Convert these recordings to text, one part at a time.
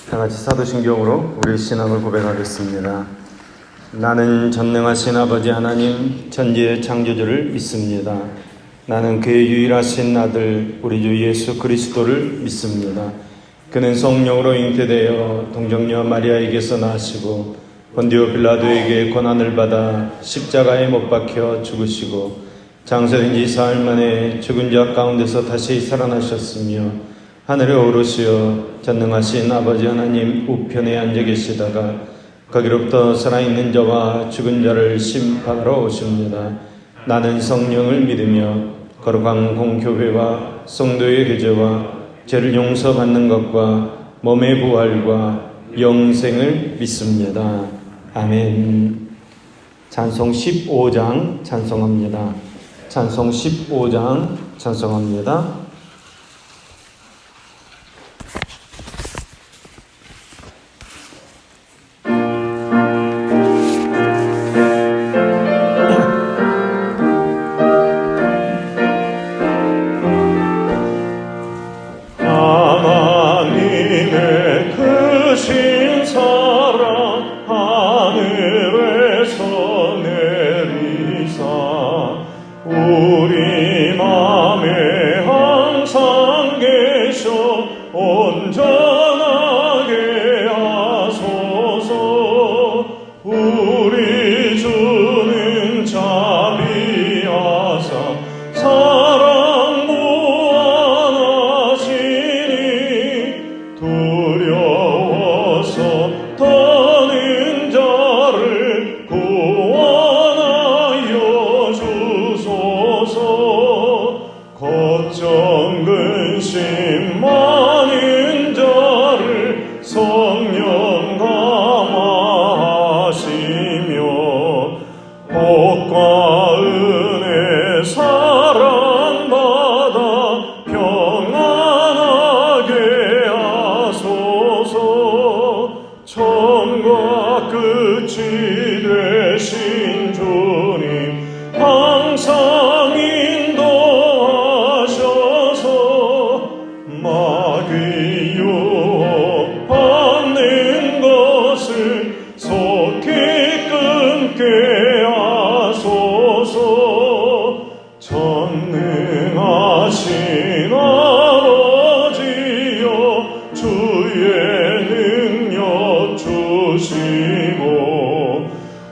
다 같이 사도신경으로 우리 신앙을 고백하겠습니다. 나는 전능하신 아버지 하나님 천지의 창조주를 믿습니다. 나는 그의 유일하신 아들 우리 주 예수 그리스도를 믿습니다. 그는 성령으로 잉태되어 동정녀 마리아에게서 나시고 본디오 빌라도에게 고난을 받아 십자가에 못 박혀 죽으시고 장사된 지 사흘 만에 죽은 자 가운데서 다시 살아나셨으며 하늘에 오르시어 전능하신 아버지 하나님 우편에 앉아 계시다가 거기로부터 살아있는 자와 죽은 자를 심판하러 오십니다. 나는 성령을 믿으며 거룩한 공교회와 성도의 교제와 죄를 용서받는 것과 몸의 부활과 영생을 믿습니다. 아멘. 찬송 15장 찬송합니다. 찬송 15장 찬송합니다.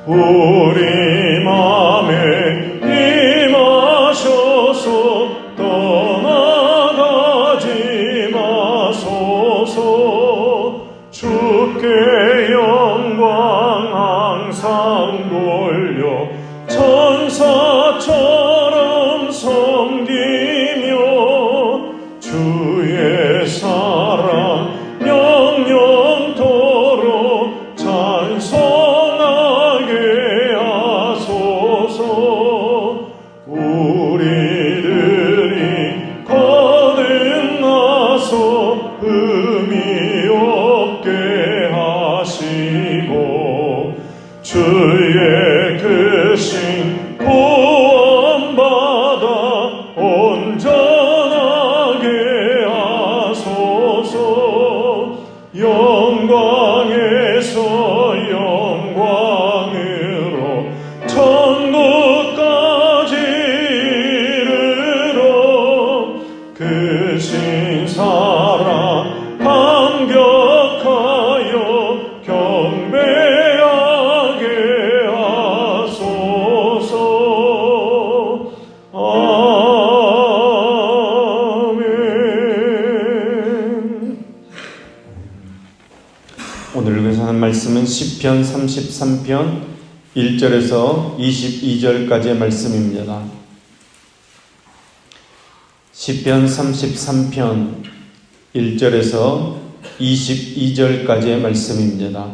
우리 맘에 임하셔서 떠나가지 마소서. 주께 영광 항상 돌려 천사처럼 섬기며 주의 사랑 영영토록 찬송하게 하소서. 우리들이 거듭나서 흠이 없게 하시고 주의 크신 구원받아 온전하게 하소서. 영광에서 영광으로 천국까지 이르러 크신 사랑 감격하여 경배하게 하소서. 아멘. 오늘 읽은 말씀은 시편 33편 1절에서 22절까지의 말씀입니다. 시편 33편 1절에서 22절까지의 말씀입니다.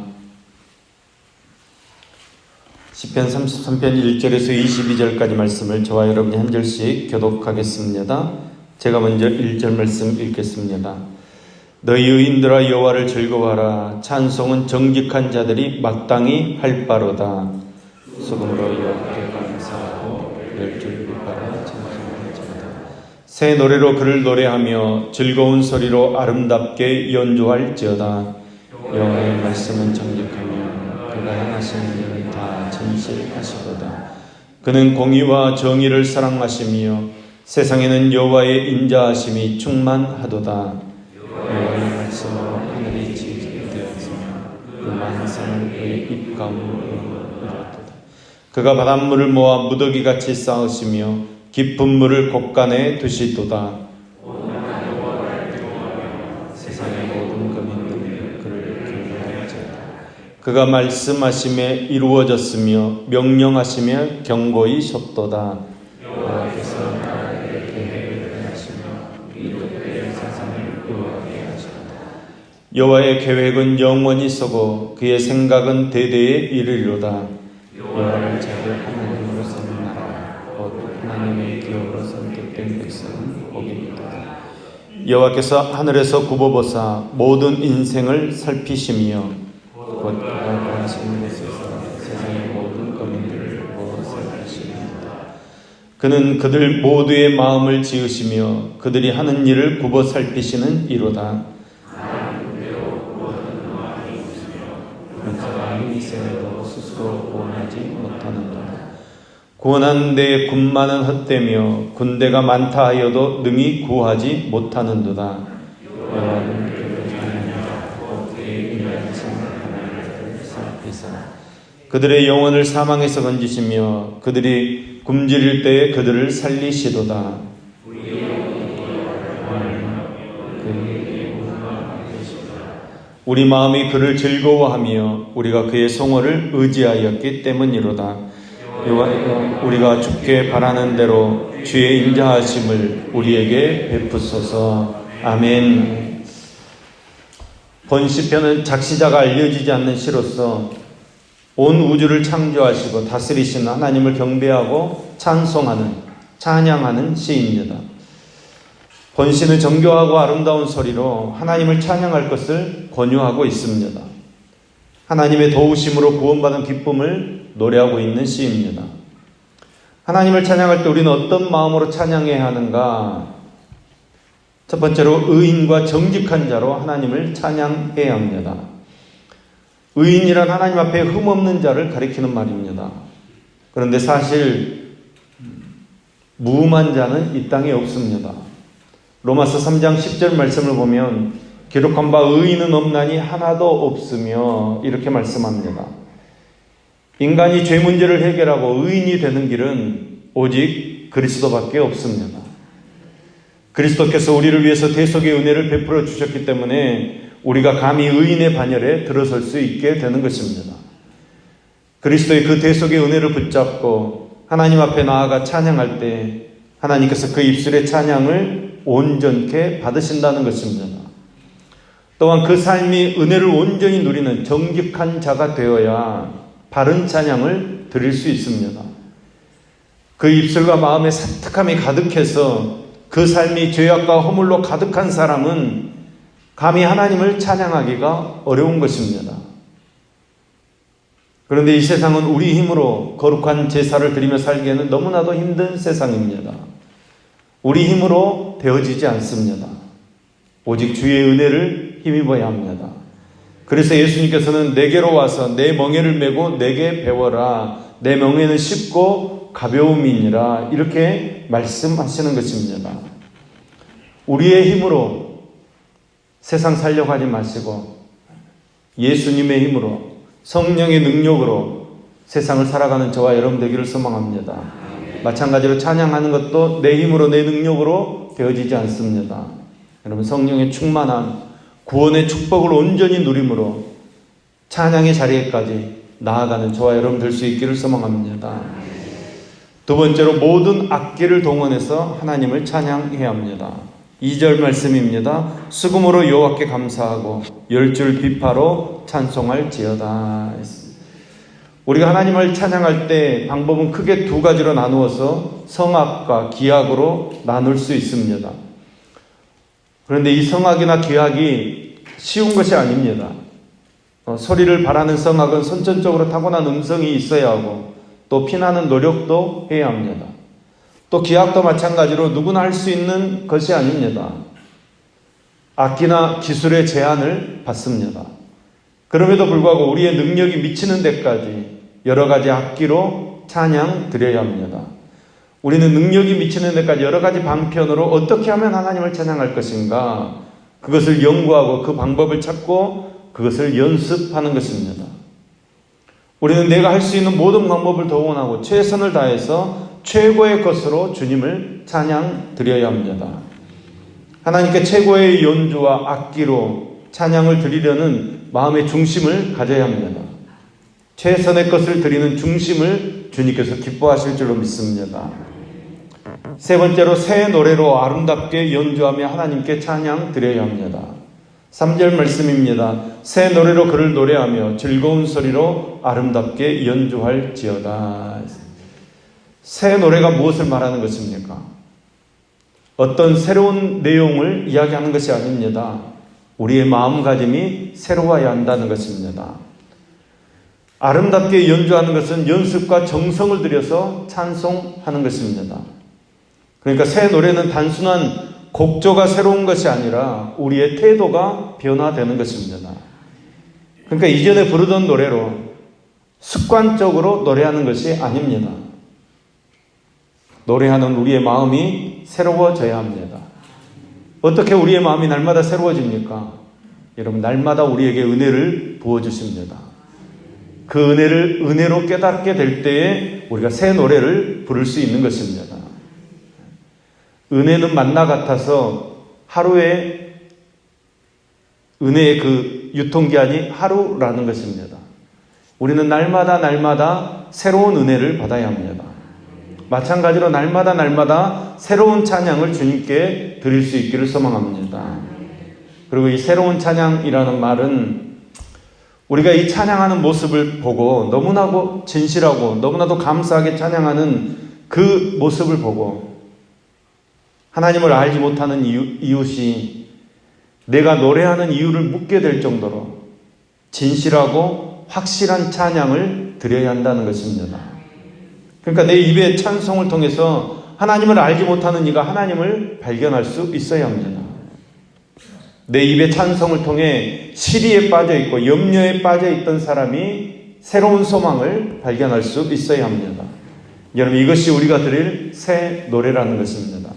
시편 33편 1절에서 22절까지 말씀을 저와 여러분이 한 절씩 교독하겠습니다. 제가 먼저 1절 말씀 읽겠습니다. 너희 의인들아 여호와를 즐거워하라. 찬송은 정직한 자들이 마땅히 할 바로다. 소금으로 여호와께 감사하고 열줄 빛바라 찬송하지마다. 새 노래로 그를 노래하며 즐거운 소리로 아름답게 연주할지어다. 여호와의 말씀은 정직하며 그가 행하시는 일은 다 진실하시도다. 그는 공의와 정의를 사랑하시며 세상에는 여호와의 인자하심이 충만하도다. 여호와의 말씀으로 하늘이 지지되었으며 그 만상을 그의 입가문으로 이루었도다. 그가 바닷물을 모아 무더기같이 쌓으시며 깊은 물을 곳간에 두시도다. 세상의 모든 거민들이 그를 경외할지어다. 그가 말씀하심에 이루어졌으며 명령하시며 경고히 섭도다. 여호와께서 나라의 계획을 하시며 이웃의 세상을 의하게 하시도다. 여호와의 계획은 영원히 서고 그의 생각은 대대에 이르리로다. 여호와를 자기 하나님으로 삼는 나라 곧 하나님의 기업으로 선택된 백성은 복이니이다. 여호와께서 하늘에서 굽어보사 모든 인생을 살피시며 곧 그가 거하시는 곳에서 세상의 모든 거민들을 보아 살피시리이다. 그는 그들 모두의 마음을 지으시며 그들이 하는 일을 굽어 살피시는 이로다. 군사가 힘이 세도 스스로 구원하지 못하는도다. 구원하는 데에 군마는 헛되며 군대가 많다 하여도 능히 구하지 못하는도다. 여호와는 그들을 사랑하사 그의 인자하신 하나님을 살피사 그들의 영혼을 사망에서 건지시며 그들이 굶주릴 때에 그들을 살리시도다. 우리 마음이 그를 즐거워하며 우리가 그의 성호를 의지하였기 때문이로다. 여호와여, 우리가 주께 바라는 대로 주의 인자하심을 우리에게 베푸소서. 아멘. 본 시편은 작시자가 알려지지 않는 시로서 온 우주를 창조하시고 다스리시는 하나님을 경배하고 찬송하는, 찬양하는 시입니다. 본 시는 정교하고 아름다운 소리로 하나님을 찬양할 것을 권유하고 있습니다. 하나님의 도우심으로 구원받은 기쁨을 노래하고 있는 시입니다. 하나님을 찬양할 때 우리는 어떤 마음으로 찬양해야 하는가? 첫 번째로 의인과 정직한 자로 하나님을 찬양해야 합니다. 의인이란 하나님 앞에 흠없는 자를 가리키는 말입니다. 그런데 사실 무음한 자는 이 땅에 없습니다. 로마서 3장 10절 말씀을 보면 기록한 바 의인은 없나니 하나도 없으며 이렇게 말씀합니다. 인간이 죄 문제를 해결하고 의인이 되는 길은 오직 그리스도밖에 없습니다. 그리스도께서 우리를 위해서 대속의 은혜를 베풀어 주셨기 때문에 우리가 감히 의인의 반열에 들어설 수 있게 되는 것입니다. 그리스도의 그 대속의 은혜를 붙잡고 하나님 앞에 나아가 찬양할 때 하나님께서 그 입술의 찬양을 온전케 받으신다는 것입니다. 또한 그 삶이 은혜를 온전히 누리는 정직한 자가 되어야 바른 찬양을 드릴 수 있습니다. 그 입술과 마음에 사특함이 가득해서 그 삶이 죄악과 허물로 가득한 사람은 감히 하나님을 찬양하기가 어려운 것입니다. 그런데 이 세상은 우리 힘으로 거룩한 제사를 드리며 살기에는 너무나도 힘든 세상입니다. 우리 힘으로 되어지지 않습니다. 오직 주의 은혜를 힘입어야 합니다. 그래서 예수님께서는 내게로 와서 내 멍에를 메고 내게 배워라. 내 멍에는 쉽고 가벼움이니라. 이렇게 말씀하시는 것입니다. 우리의 힘으로 세상 살려고 하지 마시고 예수님의 힘으로 성령의 능력으로 세상을 살아가는 저와 여러분 되기를 소망합니다. 마찬가지로 찬양하는 것도 내 힘으로 내 능력으로 되어지지 않습니다. 여러분 성령의 충만한 구원의 축복을 온전히 누림으로 찬양의 자리에까지 나아가는 저와 여러분 될 수 있기를 소망합니다. 두 번째로 모든 악기를 동원해서 하나님을 찬양해야 합니다. 2절 말씀입니다. 수금으로 여호와께 감사하고 열줄 비파로 찬송할지어다. 우리가 하나님을 찬양할 때 방법은 크게 두 가지로 나누어서 성악과 기악으로 나눌 수 있습니다. 그런데 이 성악이나 기악이 쉬운 것이 아닙니다. 소리를 바라는 성악은 선천적으로 타고난 음성이 있어야 하고 또 피나는 노력도 해야 합니다. 또 기악도 마찬가지로 누구나 할 수 있는 것이 아닙니다. 악기나 기술의 제한을 받습니다. 그럼에도 불구하고 우리의 능력이 미치는 데까지 여러 가지 악기로 찬양 드려야 합니다. 우리는 능력이 미치는 데까지 여러 가지 방편으로 어떻게 하면 하나님을 찬양할 것인가, 그것을 연구하고 그 방법을 찾고 그것을 연습하는 것입니다. 우리는 내가 할 수 있는 모든 방법을 동원하고 최선을 다해서 최고의 것으로 주님을 찬양 드려야 합니다. 하나님께 최고의 연주와 악기로 찬양을 드리려는 마음의 중심을 가져야 합니다. 최선의 것을 드리는 중심을 주님께서 기뻐하실 줄로 믿습니다. 세 번째로 새 노래로 아름답게 연주하며 하나님께 찬양 드려야 합니다. 3절 말씀입니다. 새 노래로 그를 노래하며 즐거운 소리로 아름답게 연주할지어다. 새 노래가 무엇을 말하는 것입니까? 어떤 새로운 내용을 이야기하는 것이 아닙니다. 우리의 마음가짐이 새로워야 한다는 것입니다. 아름답게 연주하는 것은 연습과 정성을 들여서 찬송하는 것입니다. 그러니까 새 노래는 단순한 곡조가 새로운 것이 아니라 우리의 태도가 변화되는 것입니다. 그러니까 이전에 부르던 노래로 습관적으로 노래하는 것이 아닙니다. 노래하는 우리의 마음이 새로워져야 합니다. 어떻게 우리의 마음이 날마다 새로워집니까? 여러분, 날마다 우리에게 은혜를 부어주십니다. 그 은혜를 은혜로 깨닫게 될 때에 우리가 새 노래를 부를 수 있는 것입니다. 은혜는 만나 같아서 하루에 은혜의 그 유통기한이 하루라는 것입니다. 우리는 날마다 새로운 은혜를 받아야 합니다. 마찬가지로 날마다 새로운 찬양을 주님께 드릴 수 있기를 소망합니다. 그리고 이 새로운 찬양이라는 말은 우리가 이 찬양하는 모습을 보고 너무나도 진실하고 너무나도 감사하게 찬양하는 그 모습을 보고 하나님을 알지 못하는 이웃이 내가 노래하는 이유를 묻게 될 정도로 진실하고 확실한 찬양을 드려야 한다는 것입니다. 그러니까 내 입의 찬송을 통해서 하나님을 알지 못하는 이가 하나님을 발견할 수 있어야 합니다. 내 입의 찬송을 통해 시리에 빠져 있고 염려에 빠져 있던 사람이 새로운 소망을 발견할 수 있어야 합니다. 여러분, 이것이 우리가 드릴 새 노래라는 것입니다.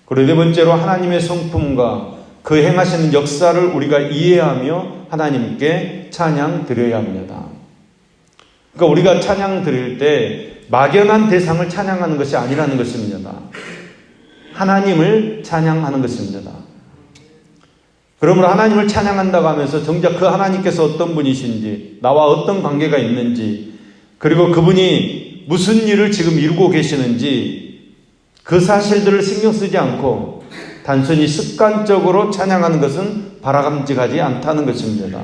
그리고 네 번째로 하나님의 성품과 그 행하시는 역사를 우리가 이해하며 하나님께 찬양 드려야 합니다. 그러니까 우리가 찬양 드릴 때 막연한 대상을 찬양하는 것이 아니라는 것입니다. 하나님을 찬양하는 것입니다. 그러므로 하나님을 찬양한다고 하면서 정작 그 하나님께서 어떤 분이신지, 나와 어떤 관계가 있는지, 그리고 그분이 무슨 일을 지금 이루고 계시는지 그 사실들을 신경 쓰지 않고 단순히 습관적으로 찬양하는 것은 바람직하지 않다는 것입니다.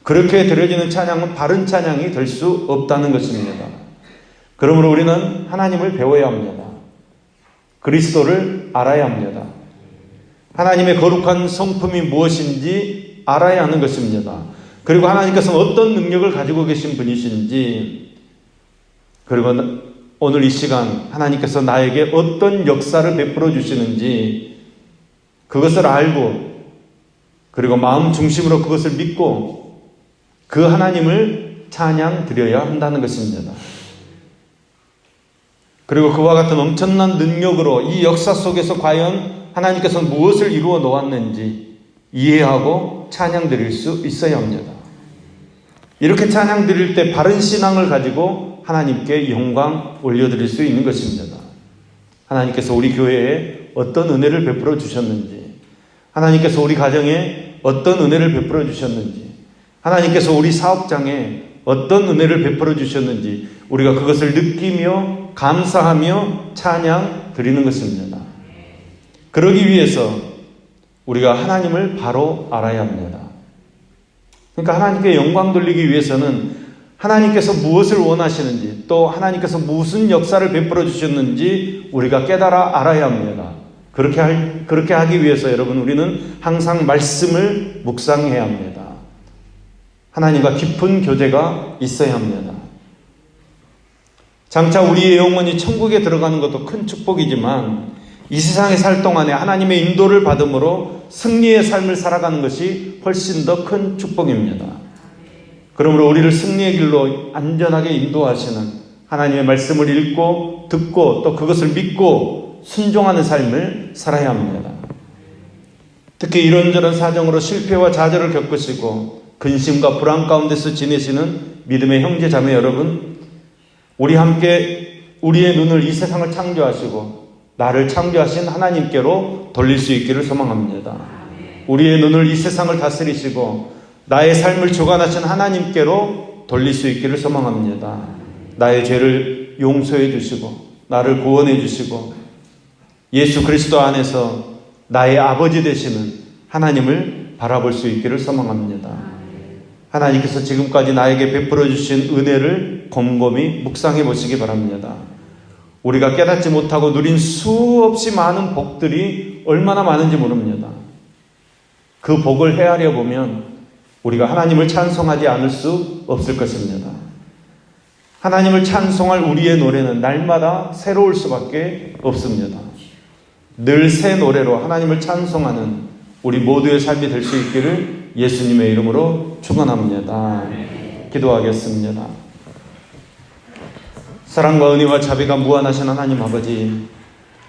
그렇게 드려지는 찬양은 바른 찬양이 될 수 없다는 것입니다. 그러므로 우리는 하나님을 배워야 합니다. 그리스도를 알아야 합니다. 하나님의 거룩한 성품이 무엇인지 알아야 하는 것입니다. 그리고 하나님께서는 어떤 능력을 가지고 계신 분이신지, 그리고 오늘 이 시간 하나님께서 나에게 어떤 역사를 베풀어 주시는지 그것을 알고, 그리고 마음 중심으로 그것을 믿고 그 하나님을 찬양 드려야 한다는 것입니다. 그리고 그와 같은 엄청난 능력으로 이 역사 속에서 과연 하나님께서 무엇을 이루어 놓았는지 이해하고 찬양 드릴 수 있어야 합니다. 이렇게 찬양 드릴 때 바른 신앙을 가지고 하나님께 영광 올려드릴 수 있는 것입니다. 하나님께서 우리 교회에 어떤 은혜를 베풀어 주셨는지, 하나님께서 우리 가정에 어떤 은혜를 베풀어 주셨는지, 하나님께서 우리 사업장에 어떤 은혜를 베풀어 주셨는지 우리가 그것을 느끼며 감사하며 찬양 드리는 것입니다. 그러기 위해서 우리가 하나님을 바로 알아야 합니다. 그러니까 하나님께 영광 돌리기 위해서는 하나님께서 무엇을 원하시는지, 또 하나님께서 무슨 역사를 베풀어 주셨는지 우리가 깨달아 알아야 합니다. 그렇게 하기 위해서 여러분, 우리는 항상 말씀을 묵상해야 합니다. 하나님과 깊은 교제가 있어야 합니다. 장차 우리의 영혼이 천국에 들어가는 것도 큰 축복이지만 이 세상에 살 동안에 하나님의 인도를 받음으로 승리의 삶을 살아가는 것이 훨씬 더 큰 축복입니다. 그러므로 우리를 승리의 길로 안전하게 인도하시는 하나님의 말씀을 읽고 듣고 또 그것을 믿고 순종하는 삶을 살아야 합니다. 특히 이런저런 사정으로 실패와 좌절을 겪으시고 근심과 불안 가운데서 지내시는 믿음의 형제 자매 여러분, 우리 함께 우리의 눈을 이 세상을 창조하시고 나를 창조하신 하나님께로 돌릴 수 있기를 소망합니다. 우리의 눈을 이 세상을 다스리시고 나의 삶을 주관하신 하나님께로 돌릴 수 있기를 소망합니다. 나의 죄를 용서해 주시고 나를 구원해 주시고 예수 그리스도 안에서 나의 아버지 되시는 하나님을 바라볼 수 있기를 소망합니다. 하나님께서 지금까지 나에게 베풀어 주신 은혜를 곰곰이 묵상해 보시기 바랍니다. 우리가 깨닫지 못하고 누린 수없이 많은 복들이 얼마나 많은지 모릅니다. 그 복을 헤아려 보면 우리가 하나님을 찬송하지 않을 수 없을 것입니다. 하나님을 찬송할 우리의 노래는 날마다 새로울 수밖에 없습니다. 늘 새 노래로 하나님을 찬송하는 우리 모두의 삶이 될 수 있기를 예수님의 이름으로 축원합니다. 기도하겠습니다. 사랑과 은혜와 자비가 무한하신 하나님 아버지,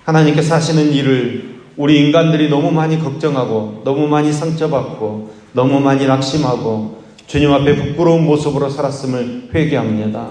하나님께서 하시는 일을 우리 인간들이 너무 많이 걱정하고 너무 많이 상처받고 너무 많이 낙심하고 주님 앞에 부끄러운 모습으로 살았음을 회개합니다.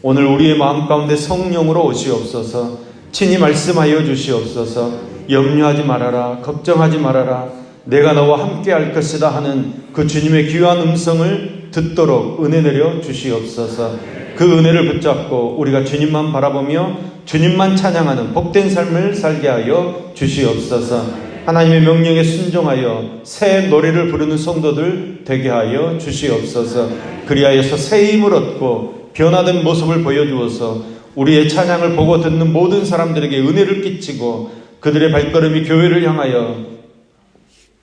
오늘 우리의 마음 가운데 성령으로 오시옵소서. 친히 말씀하여 주시옵소서. 염려하지 말아라, 걱정하지 말아라, 내가 너와 함께 할 것이다 하는 그 주님의 귀한 음성을 듣도록 은혜 내려 주시옵소서. 그 은혜를 붙잡고 우리가 주님만 바라보며 주님만 찬양하는 복된 삶을 살게 하여 주시옵소서. 하나님의 명령에 순종하여 새 노래를 부르는 성도들 되게 하여 주시옵소서. 그리하여서 새 힘을 얻고 변화된 모습을 보여주어서 우리의 찬양을 보고 듣는 모든 사람들에게 은혜를 끼치고 그들의 발걸음이 교회를 향하여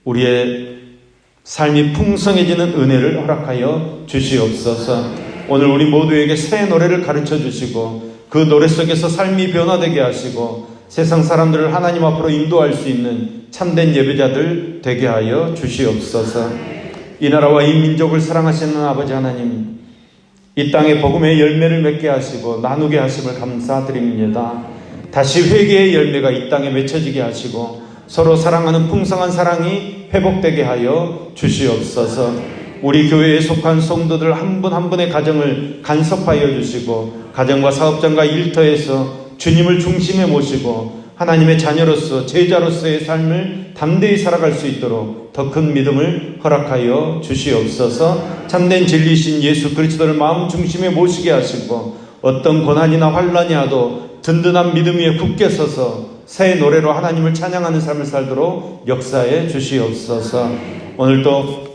우리의 삶이 풍성해지는 은혜를 허락하여 주시옵소서. 오늘 우리 모두에게 새 노래를 가르쳐 주시고 그 노래 속에서 삶이 변화되게 하시고 세상 사람들을 하나님 앞으로 인도할 수 있는 참된 예배자들 되게 하여 주시옵소서. 이 나라와 이 민족을 사랑하시는 아버지 하나님, 이 땅에 복음의 열매를 맺게 하시고 나누게 하심을 감사드립니다. 다시 회개의 열매가 이 땅에 맺혀지게 하시고 서로 사랑하는 풍성한 사랑이 회복되게 하여 주시옵소서. 우리 교회에 속한 성도들 한 분 한 분의 가정을 간섭하여 주시고 가정과 사업장과 일터에서 주님을 중심에 모시고 하나님의 자녀로서 제자로서의 삶을 담대히 살아갈 수 있도록 더 큰 믿음을 허락하여 주시옵소서. 참된 진리신 예수 그리스도를 마음 중심에 모시게 하시고 어떤 고난이나 환난이 와도 든든한 믿음 위에 굳게 서서 새 노래로 하나님을 찬양하는 삶을 살도록 역사해 주시옵소서. 오늘도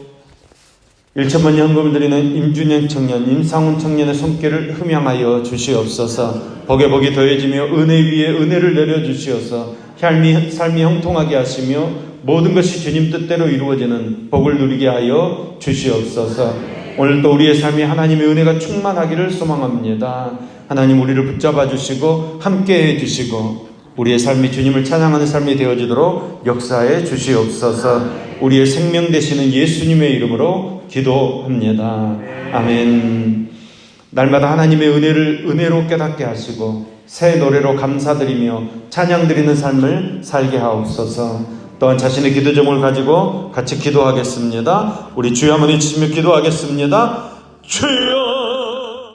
1천만 현금을 드리는 임준영 청년, 임상훈 청년의 손길을 흠양하여 주시옵소서. 복에 복이 더해지며 은혜 위에 은혜를 내려주시어서 삶이 형통하게 하시며 모든 것이 주님 뜻대로 이루어지는 복을 누리게 하여 주시옵소서. 오늘도 우리의 삶이 하나님의 은혜가 충만하기를 소망합니다. 하나님 우리를 붙잡아 주시고 함께 해 주시고 우리의 삶이 주님을 찬양하는 삶이 되어지도록 역사해 주시옵소서. 우리의 생명 되시는 예수님의 이름으로 기도합니다. 아멘. 날마다 하나님의 은혜를 은혜로 깨닫게 하시고 새 노래로 감사드리며 찬양드리는 삶을 살게 하옵소서. 또한 자신의 기도 제목을 가지고 같이 기도하겠습니다. 우리 주여 한번 외치시며 기도하겠습니다. 주여